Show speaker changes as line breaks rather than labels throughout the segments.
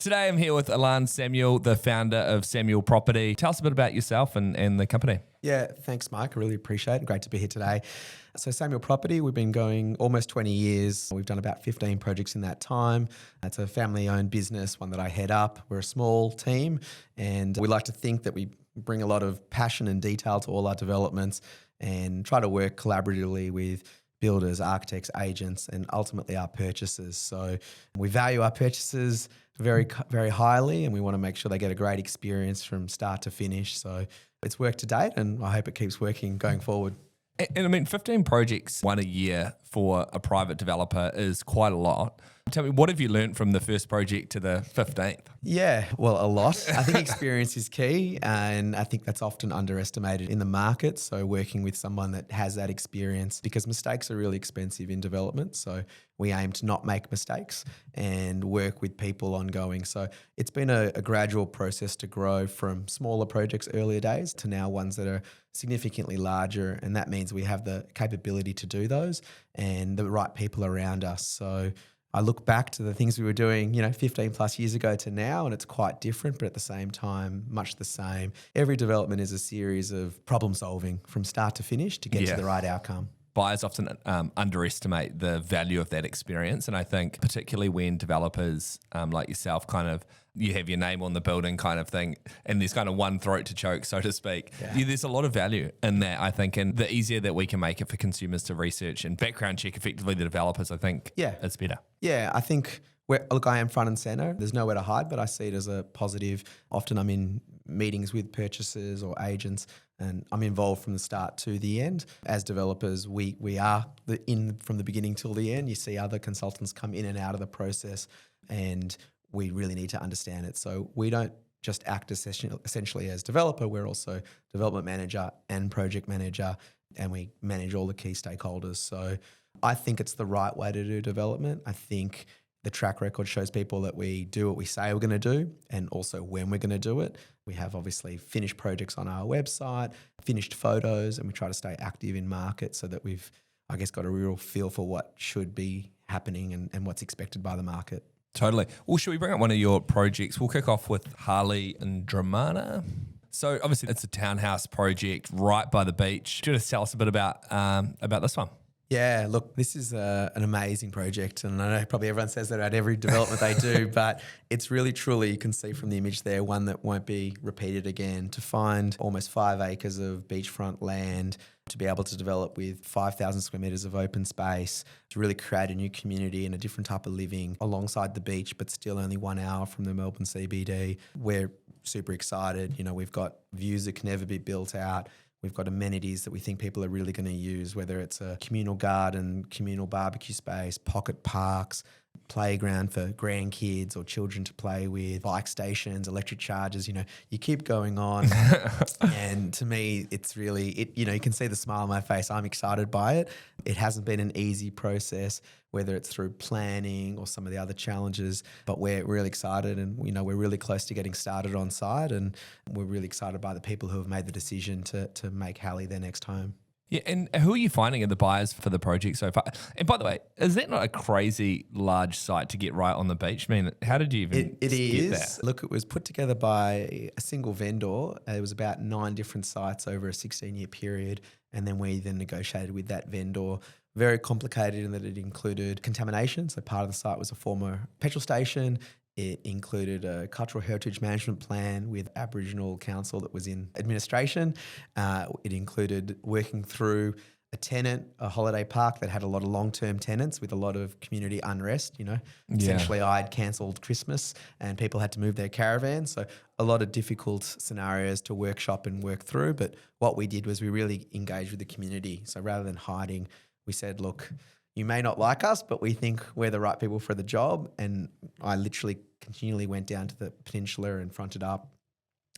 Today I'm here with Illan Samuel, the founder of Samuel Property. Tell us a bit about yourself and the company.
Yeah, thanks, Mike. I really appreciate it. Great to be here today. So Samuel Property, we've been going almost 20 years. We've done about 15 projects in that time. It's a family-owned business, one that I head up. We're a small team, and we like to think that we bring a lot of passion and detail to all our developments and try to work collaboratively with builders, architects, agents, and ultimately our purchasers. So we value our purchasers very, very highly, and we want to make sure they get a great experience from start to finish. So it's worked to date, and I hope it keeps working going forward.
And I mean, 15 projects, one a year for a private developer is quite a lot. Tell me, what have you learned from the first project to the 15th?
Yeah, well, a lot. I think experience is key, and I think that's often underestimated in the market. So working with someone that has that experience, because mistakes are really expensive in development. So we aim to not make mistakes and work with people ongoing. So it's been a gradual process to grow from smaller projects earlier days to now ones that are significantly larger. And that means we have the capability to do those and the right people around us. So I look back to the things we were doing, 15 plus years ago to now, and it's quite different, but at the same time, much the same. Every development is a series of problem solving from start to finish to get to the right outcome.
Buyers often underestimate the value of that experience. And I think particularly when developers like yourself you have your name on the building kind of thing, and there's kind of one throat to choke, so to speak. Yeah, there's a lot of value in that, I think, and the easier that we can make it for consumers to research and background check effectively the developers, I think it's better.
Yeah, I think, I am front and center. There's nowhere to hide, but I see it as a positive. Often I'm in meetings with purchasers or agents, and I'm involved from the start to the end. As developers, we are in from the beginning till the end. You see other consultants come in and out of the process, and we really need to understand it. So we don't just act essentially as developer, we're also development manager and project manager, and we manage all the key stakeholders. So I think it's the right way to do development. I think the track record shows people that we do what we say we're going to do, and also when we're going to do it. We have obviously finished projects on our website, finished photos, and we try to stay active in market so that we've, got a real feel for what should be happening and what's expected by the market.
Totally. Well, should we bring up one of your projects? We'll kick off with Harley and Dromana. So obviously it's a townhouse project right by the beach. Do you want to tell us a bit about this one?
Yeah, look, this is an amazing project, and I know probably everyone says that about every development they do, but it's really, truly, you can see from the image there, one that won't be repeated again. To find almost 5 acres of beachfront land, to be able to develop with 5,000 square metres of open space, to really create a new community and a different type of living alongside the beach, but still only 1 hour from the Melbourne CBD. We're super excited. We've got views that can never be built out. We've got amenities that we think people are really going to use, whether it's a communal garden, communal barbecue space, pocket parks, playground for grandkids or children to play with, bike stations, electric chargers, you keep going on. And to me, it's really, you can see the smile on my face. I'm excited by it. It hasn't been an easy process, whether it's through planning or some of the other challenges, but we're really excited, and we're really close to getting started on site, and we're really excited by the people who have made the decision to make Hali their next home.
Yeah, and who are you finding are the buyers for the project so far? And by the way, is that not a crazy large site to get right on the beach? I mean, how did you even
get
that?
Look, it was put together by a single vendor. It was about 9 different sites over a 16-year period, and then we negotiated with that vendor. Very complicated in that it included contamination. So part of the site was a former petrol station. It included a cultural heritage management plan with Aboriginal council that was in administration. It included working through a holiday park that had a lot of long-term tenants with a lot of community unrest. Essentially I'd cancelled Christmas and people had to move their caravans. So a lot of difficult scenarios to workshop and work through. But what we did was we really engaged with the community. So rather than hiding, we said, look, you may not like us, but we think we're the right people for the job. And I literally continually went down to the peninsula and fronted up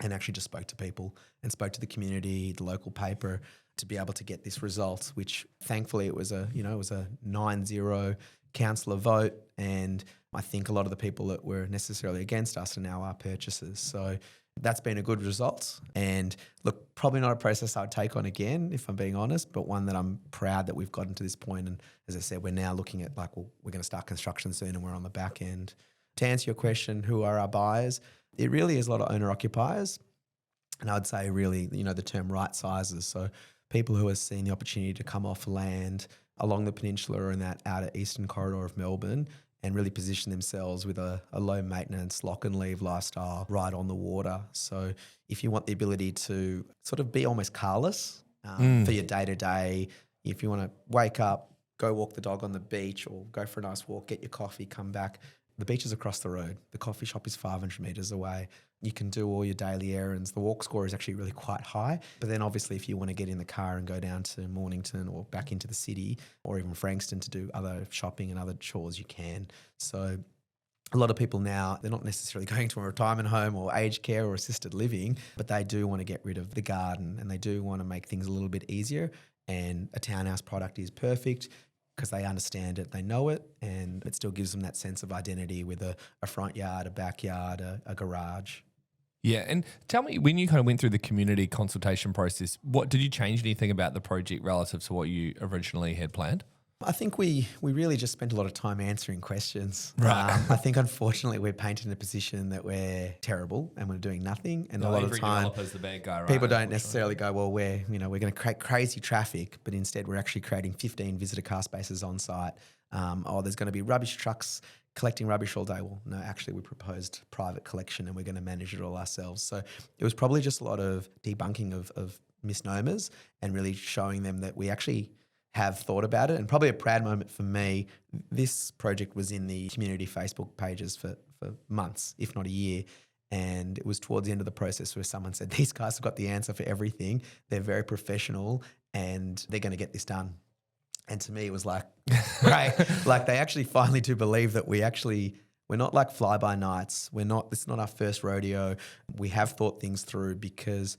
and actually just spoke to people and spoke to the community, the local paper, to be able to get this result, which thankfully it was a 9-0 councillor vote. And I think a lot of the people that were necessarily against us are now our purchasers. So that's been a good result. And look, probably not a process I would take on again, if I'm being honest, but one that I'm proud that we've gotten to this point. And as I said, we're now looking at we're going to start construction soon, and we're on the back end to answer your question, who are our buyers? It really is a lot of owner occupiers. And I'd say really, the term right sizes. So people who are seeing the opportunity to come off land along the peninsula or in that outer eastern corridor of Melbourne and really position themselves with a low maintenance, lock and leave lifestyle right on the water. So if you want the ability to sort of be almost carless for your day to day, if you want to wake up, go walk the dog on the beach or go for a nice walk, get your coffee, come back. The beach is across the road. The coffee shop is 500 metres away. You can do all your daily errands. The walk score is actually really quite high. But then obviously if you want to get in the car and go down to Mornington or back into the city or even Frankston to do other shopping and other chores, you can. So a lot of people now, they're not necessarily going to a retirement home or aged care or assisted living, but they do want to get rid of the garden and they do want to make things a little bit easier. And a townhouse product is perfect because they understand it, they know it, and it still gives them that sense of identity with a front yard, a backyard, a garage.
Yeah, and tell me, when you kind of went through the community consultation process, what did you change anything about the project relative to what you originally had planned?
I think we really just spent a lot of time answering questions.
Right.
I think unfortunately we're painted in a position that we're terrible and we're doing nothing. And a lot of the time,
developer's the bad guy, right?
people don't necessarily go, well, we're going to create crazy traffic, but instead we're actually creating 15 visitor car spaces on site. There's going to be rubbish trucks collecting rubbish all day. Well, no, actually we proposed private collection and we're going to manage it all ourselves. So it was probably just a lot of debunking of misnomers and really showing them that we actually have thought about it. And probably a proud moment for me, this project was in the community Facebook pages for months, if not a year. And it was towards the end of the process where someone said, these guys have got the answer for everything. They're very professional and they're going to get this done. And to me, it was like, great. Like they actually finally do believe that we're not like fly-by-nights. This is not our first rodeo. We have thought things through because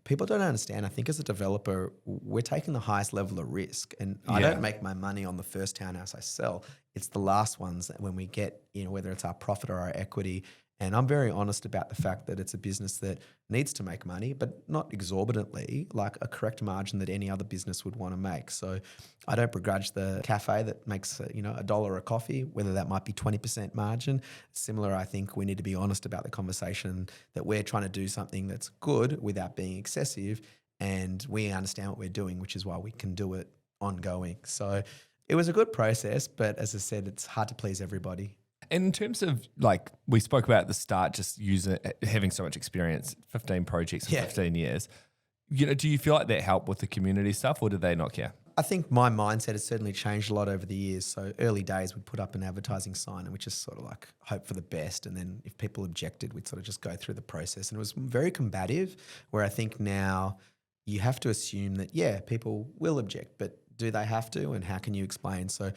people don't understand. I think as a developer, we're taking the highest level of risk. And I don't make my money on the first townhouse I sell. It's the last ones that when we get, whether it's our profit or our equity. And I'm very honest about the fact that it's a business that needs to make money, but not exorbitantly, like a correct margin that any other business would want to make. So I don't begrudge the cafe that makes, $1 a coffee, whether that might be 20% margin. Similar, I think we need to be honest about the conversation that we're trying to do something that's good without being excessive. And we understand what we're doing, which is why we can do it ongoing. So it was a good process, but as I said, it's hard to please everybody.
And in terms of, like, we spoke about at the start, just having so much experience, 15 projects in 15 years, do you feel like that helped with the community stuff or did they not care?
I think my mindset has certainly changed a lot over the years. So early days, we'd put up an advertising sign and we'd just sort of like hope for the best. And then if people objected, we'd sort of just go through the process. And it was very combative, where I think now you have to assume that, people will object, but do they have to? And how can you explain? So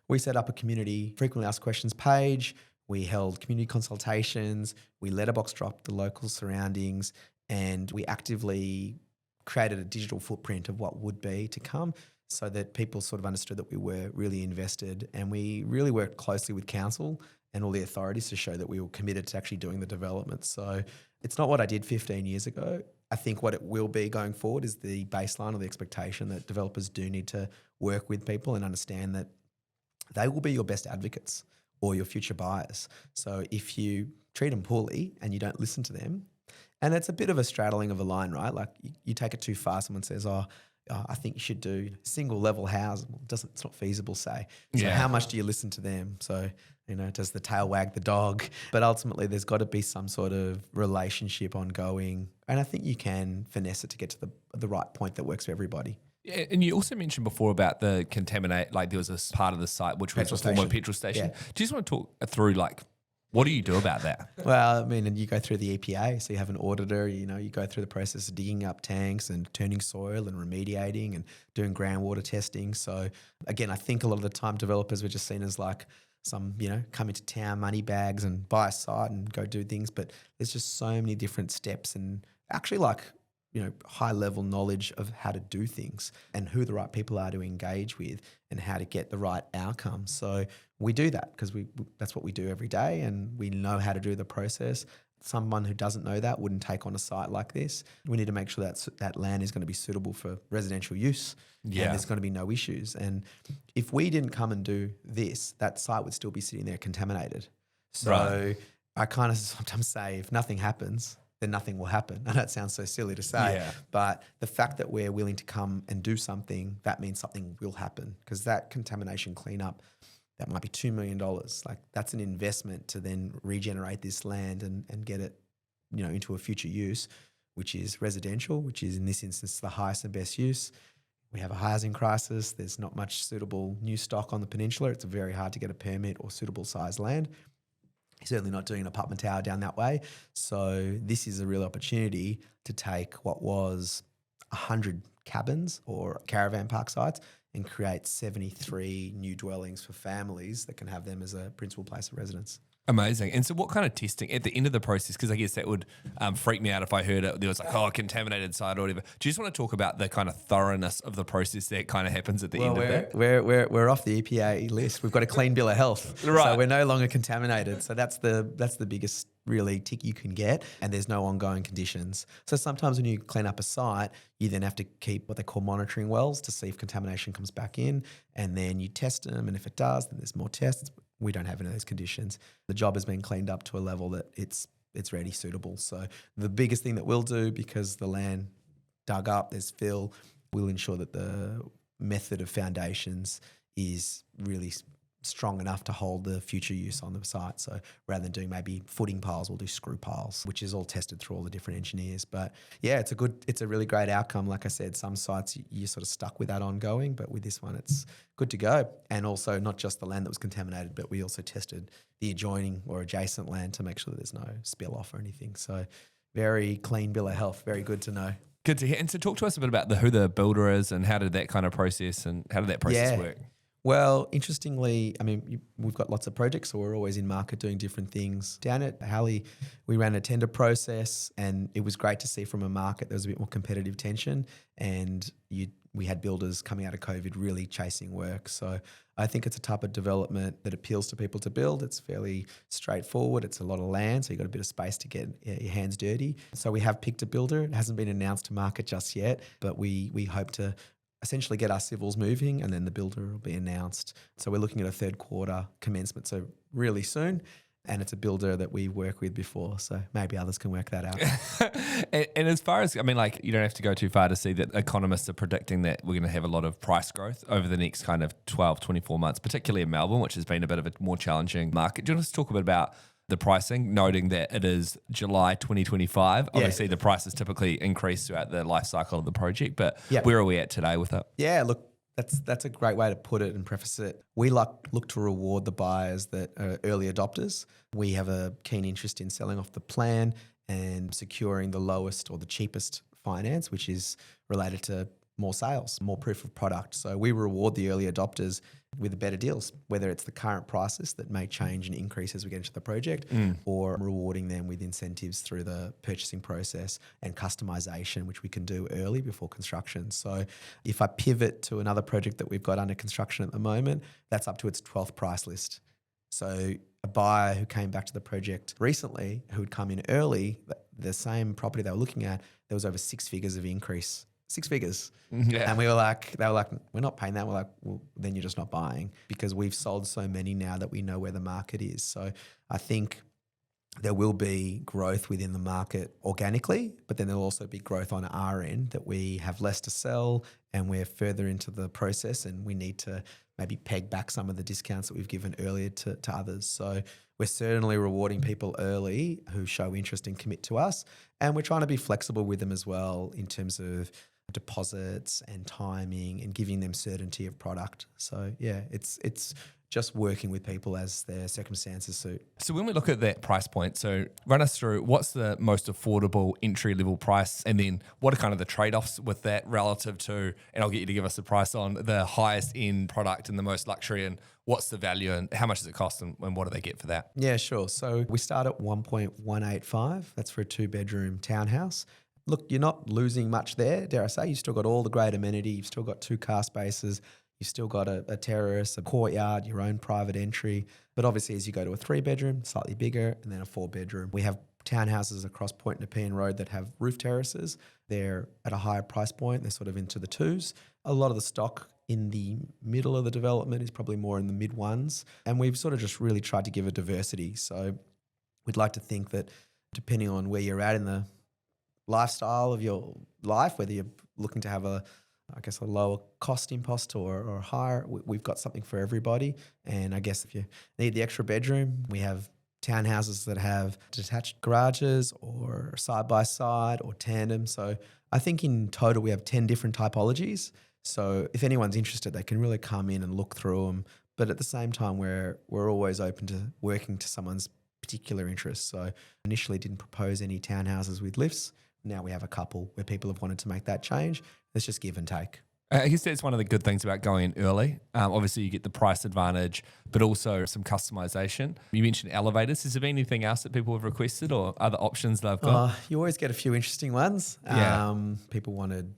we set up a community frequently asked questions page. We held community consultations. We letterbox dropped the local surroundings, and we actively created a digital footprint of what would be to come, so that people sort of understood that we were really invested. And we really worked closely with council and all the authorities to show that we were committed to actually doing the development. So it's not what I did 15 years ago. I think what it will be going forward is the baseline or the expectation that developers do need to work with people and understand that they will be your best advocates or your future buyers. So if you treat them poorly and you don't listen to them, and it's a bit of a straddling of a line, right? Like you take it too far, someone says, I think you should do single level housing. Well, it's not feasible, say. So how much do you listen to them? So, does the tail wag the dog? But ultimately there's got to be some sort of relationship ongoing. And I think you can finesse it to get to the right point that works for everybody.
Yeah, and you also mentioned before about the contaminate, like there was this part of the site which was a former petrol station.
Yeah.
Do you just want to talk through, like, what do you do about that?
Well, I mean, and you go through the EPA, so you have an auditor, you go through the process of digging up tanks and turning soil and remediating and doing groundwater testing. So again, I think a lot of the time developers were just seen as like some, come into town, money bags and buy a site and go do things. But there's just so many different steps and actually like, high level knowledge of how to do things and who the right people are to engage with and how to get the right outcome. So we do that because that's what we do every day, and we know how to do the process. Someone who doesn't know that wouldn't take on a site like this. We need to make sure that land is going to be suitable for residential use and there's going to be no issues. And if we didn't come and do this, that site would still be sitting there contaminated. So
Right.
I kind of sometimes say if nothing happens, then nothing will happen. I know it sounds so silly to say,
Yeah.
but the fact that we're willing to come and do something, that means something will happen, because that contamination cleanup, that might be $2 million. Like, that's an investment to then regenerate this land and get it, into a future use, which is residential, which is in this instance the highest and best use. We have a housing crisis. There's not much suitable new stock on the peninsula. It's very hard to get a permit or suitable size land. Certainly not doing an apartment tower down that way. So this is a real opportunity to take what was 100 cabins or caravan park sites and create 73 new dwellings for families that can have them as a principal place of residence.
Amazing. And so what kind of testing at the end of the process, because I guess that would freak me out if I heard it, there was like, a contaminated site or whatever. Do you just want to talk about the kind of thoroughness of the process that kind of happens at the end of that?
We're off the EPA list. We've got a clean bill of health.
Right.
So we're no longer contaminated. So that's the biggest really tick you can get, and there's no ongoing conditions. So sometimes when you clean up a site, you then have to keep what they call monitoring wells to see if contamination comes back in, and then you test them, and if it does, then there's more tests. We don't have any of those conditions. The job has been cleaned up to a level that it's ready, suitable. So the biggest thing that we'll do, because the land dug up, there's fill, we'll ensure that the method of foundations is really strong enough to hold the future use on the site. So rather than doing maybe footing piles, we'll do screw piles, which is all tested through all the different engineers. But yeah, it's a really great outcome. Like I said, some sites you're sort of stuck with that ongoing, but with this one, it's good to go. And also not just the land that was contaminated, but we also tested the adjoining or adjacent land to make sure that there's no spill off or anything. So very clean bill of health, very good to know.
Good to hear. And so talk to us a bit about who the builder is and how did that kind of process and how did that process work?
Well, interestingly, I mean, we've got lots of projects, so we're always in market doing different things. Down at Hali, we ran a tender process, and it was great to see from a market there was a bit more competitive tension, and we had builders coming out of COVID really chasing work. So I think it's a type of development that appeals to people to build. It's fairly straightforward. It's a lot of land, so you've got a bit of space to get your hands dirty. So we have picked a builder. It hasn't been announced to market just yet, but we hope to essentially get our civils moving, and then the builder will be announced. So we're looking at a third quarter commencement, so really soon. And it's a builder that we worked with before, so maybe others can work that out.
and as far as, I mean, like, you don't have to go too far to see that economists are predicting that we're going to have a lot of price growth over the next kind of 12, 24 months, particularly in Melbourne, which has been a bit of a more challenging market. Do you want us to talk a bit about the pricing, noting that it is July 2025. Obviously, the prices typically increase throughout the life cycle of the project, but where are we at today with it?
Yeah, look, that's a great way to put it and preface it. We look to reward the buyers that are early adopters. We have a keen interest in selling off the plan and securing the lowest or the cheapest finance, which is related to more sales, more proof of product. So we reward the early adopters with the better deals, whether it's the current prices that may change and increase as we get into the project, or rewarding them with incentives through the purchasing process and customization, which we can do early before construction. So if I pivot to another project that we've got under construction at the moment, that's up to its 12th price list. So a buyer who came back to the project recently, who had come in early, the same property they were looking at, there was over 6 figures of increase. 6 figures.
Yeah.
And they were like, we're not paying that. We're like, well, then you're just not buying, because we've sold so many now that we know where the market is. So I think there will be growth within the market organically, but then there'll also be growth on our end that we have less to sell and we're further into the process and we need to maybe peg back some of the discounts that we've given earlier to others. So we're certainly rewarding people early who show interest and commit to us. And we're trying to be flexible with them as well in terms of deposits and timing and giving them certainty of product. So yeah, it's just working with people as their circumstances suit.
So when we look at that price point, so run us through what's the most affordable entry level price, and then what are kind of the trade-offs with that relative to, and I'll get you to give us the price on the highest end product and the most luxury, and what's the value and how much does it cost and what do they get for that?
Yeah, sure. So we start at 1.185. That's for a 2-bedroom townhouse. Look, you're not losing much there, dare I say. You've still got all the great amenity. You've still got 2 car spaces. You've still got a terrace, a courtyard, your own private entry. But obviously, as you go to a 3-bedroom, slightly bigger, and then a 4-bedroom, we have townhouses across Point Nepean Road that have roof terraces. They're at a higher price point. They're sort of into the 2s. A lot of the stock in the middle of the development is probably more in the mid ones. And we've sort of just really tried to give a diversity. So we'd like to think that depending on where you're at in the lifestyle of your life, whether you're looking to have a lower cost impost or higher, we've got something for everybody. And I guess if you need the extra bedroom, we have townhouses that have detached garages or side by side or tandem. So I think in total we have 10 different typologies. So if anyone's interested, they can really come in and look through them. But at the same time, we're always open to working to someone's particular interests. So initially didn't propose any townhouses with lifts. Now we have a couple where people have wanted to make that change. It's just give and take.
I guess that's one of the good things about going in early. Obviously, you get the price advantage, but also some customization. You mentioned elevators. Has there been anything else that people have requested or other options they've got?
You always get a few interesting ones.
Yeah.
People wanted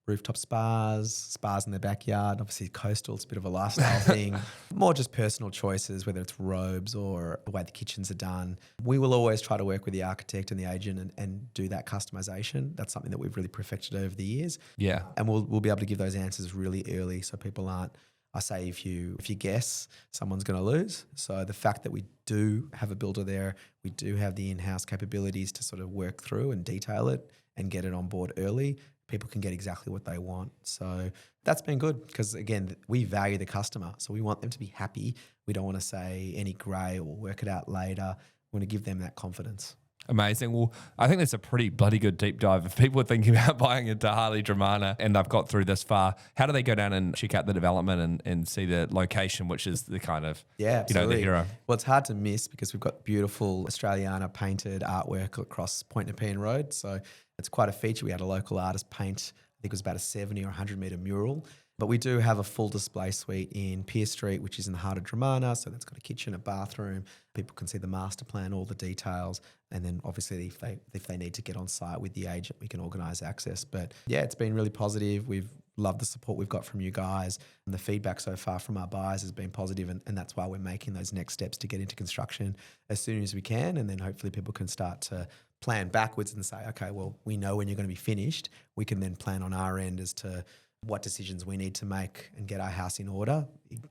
rooftop spas in their backyard. Obviously, coastal, it's a bit of a lifestyle thing. More just personal choices, whether it's robes or the way the kitchens are done. We will always try to work with the architect and the agent and do that customization. That's something that we've really perfected over the years.
Yeah.
And we'll be able to give those answers really early so people aren't, I say if you guess, someone's going to lose. So the fact that we do have a builder there, we do have the in-house capabilities to sort of work through and detail it and get it on board early, people can get exactly what they want. So that's been good because, again, we value the customer. So we want them to be happy. We don't want to say any grey or work it out later. We want to give them that confidence.
Amazing. Well, I think that's a pretty bloody good deep dive. If people are thinking about buying into Harley Dromana and they've got through this far, how do they go down and check out the development and see the location, which is the kind of, the hero?
Well, it's hard to miss because we've got beautiful Australiana painted artwork across Point Nepean Road. So it's quite a feature. We had a local artist paint, I think it was about a 70 or 100 metre mural. But we do have a full display suite in Pierce Street, which is in the heart of Dromana. So that's got a kitchen, a bathroom. People can see the master plan, all the details. And then obviously if they need to get on site with the agent, we can organise access. But yeah, it's been really positive. We've loved the support we've got from you guys. And the feedback so far from our buyers has been positive. And that's why we're making those next steps to get into construction as soon as we can. And then hopefully people can start to plan backwards and say, okay, well, we know when you're going to be finished. We can then plan on our end as to what decisions we need to make and get our house in order,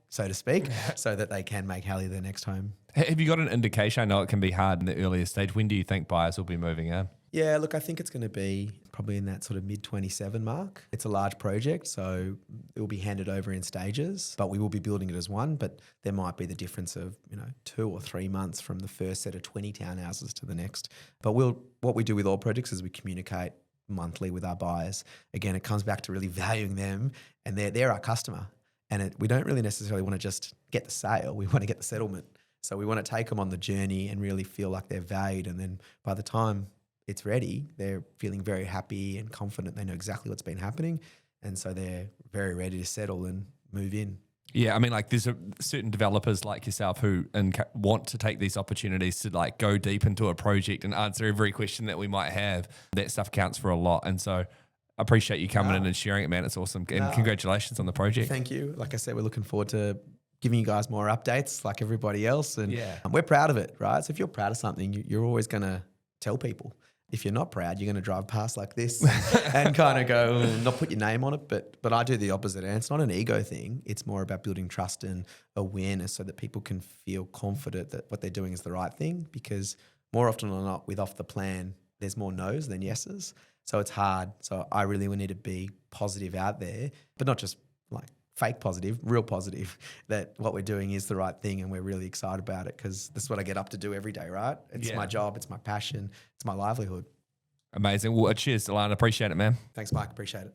so to speak, so that they can make Hali their next home.
Have you got an indication? I know it can be hard in the earlier stage. When do you think buyers will be moving in?
Yeah, look, I think it's going to be probably in that sort of mid-27 mark. It's a large project, so it will be handed over in stages, but we will be building it as one. But there might be the difference of 2 or 3 months from the first set of 20 townhouses to the next. But what we do with all projects is we communicate monthly with our buyers. Again, it comes back to really valuing them, and they're our customer. And we don't really necessarily want to just get the sale. We want to get the settlement. So we want to take them on the journey and really feel like they're valued. And then by the time it's ready, they're feeling very happy and confident. They know exactly what's been happening. And so they're very ready to settle and move in.
Yeah, I mean, like there's certain developers like yourself who want to take these opportunities to like go deep into a project and answer every question that we might have. That stuff counts for a lot. And so I appreciate you coming in and sharing it, man. It's awesome. And congratulations on the project.
Thank you. Like I said, we're looking forward to giving you guys more updates like everybody else. And we're proud of it, right? So if you're proud of something, you're always going to tell people. If you're not proud, you're going to drive past like this and kind of go, not put your name on it. But I do the opposite. And it's not an ego thing. It's more about building trust and awareness so that people can feel confident that what they're doing is the right thing. Because more often than not, with off the plan, there's more no's than yeses. So it's hard. So I really need to be positive out there, but not just like fake positive, real positive, that what we're doing is the right thing and we're really excited about it because this is what I get up to do every day, right? It's my job, it's my passion, it's my livelihood.
Amazing. Well, cheers, Illan. Appreciate it, man.
Thanks, Mike. Appreciate it.